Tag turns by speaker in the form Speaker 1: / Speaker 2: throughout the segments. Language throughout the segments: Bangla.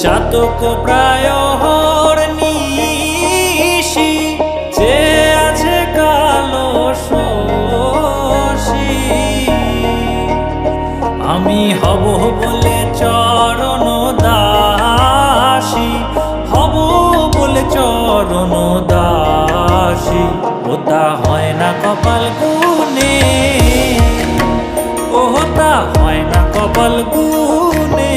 Speaker 1: চাতক প্রায় নিশি যে আছে কালো শশী, আমি হব বলে চরণ দাসী, হব বলে চরণ দাসী। ওটা হয় না কপাল গুনে, ওটা হয় না কপাল গুনে।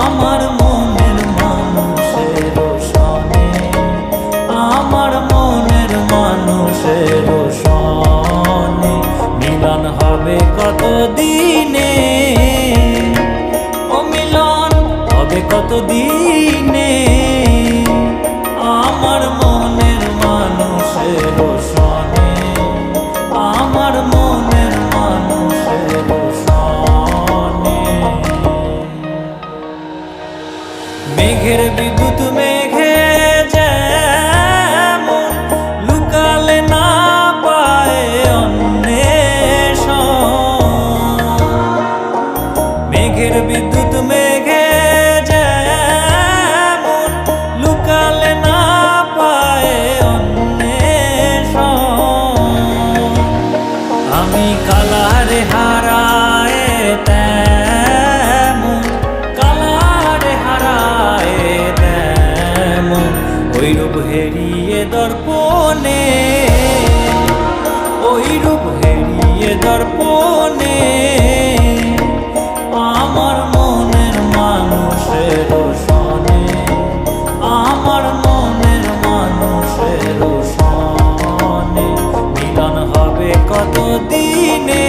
Speaker 1: আমার মনের মানুষের সনে, আমার মনের মানুষের সনে মিলন হবে কত দিনে, ও মিলন হবে কত দিনে। আমার মনের মানুষের সনে, আমার মনের মানুষের সনে। মেঘের বিদ্যুৎ মেঘে যেমন লুকালে না পায় অন্বেষণ, মেঘের বিদ্যুৎ মেঘে যেমন লুকালে না পায় অন্বেষণ। আমি কালারে হারায় তেমন, কালারে হারায় তেমন ওই রূপ হেরিয়ে দর্পণে, ওই রূপ হেরিয়ে দর্পণে। আমার মনের মানুষের সনে, আমার মনের মানুষের সনে মিলন হবে কত দিনে,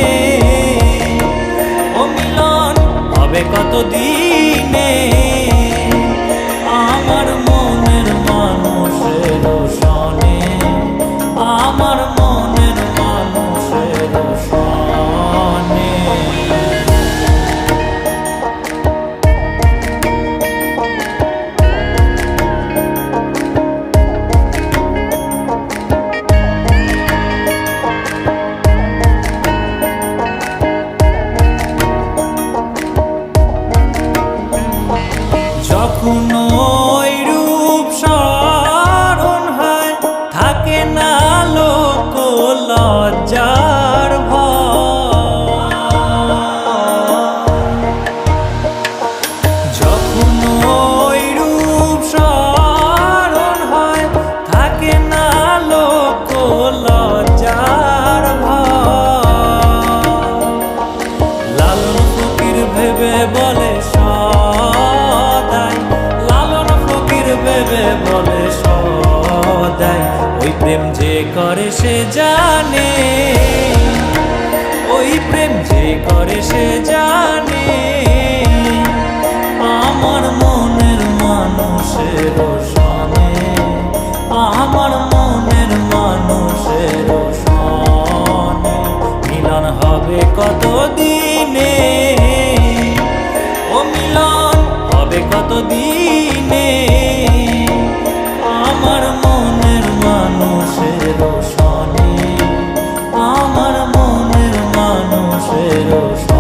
Speaker 1: ও মিলন হবে কত দিনে। আমার মনের মানুষের সনে, আমার মনের মানুষের সনে। যখন ওই রূপ স্মরণ হয় থাকে না লোক লজ্জার ভয়, যখন ওই রূপ স্মরণ হয় থাকে না লোক লজ্জার ভয়। লালন ফকির ভেবে বলে সদাই, লালন ফকির ভেবে বলে সদাই ওই প্রেম যে করে সে জানে, ওই প্রেম যে করে সে জানে। আমার মনের মানুষের সনে, আমার মনের মানুষের সনে মিলন হবে কত দিনে, ও মিলন হবে কত দিনে। আমার মনের মানুষের সনে, আমার মনের মানুষের সনে।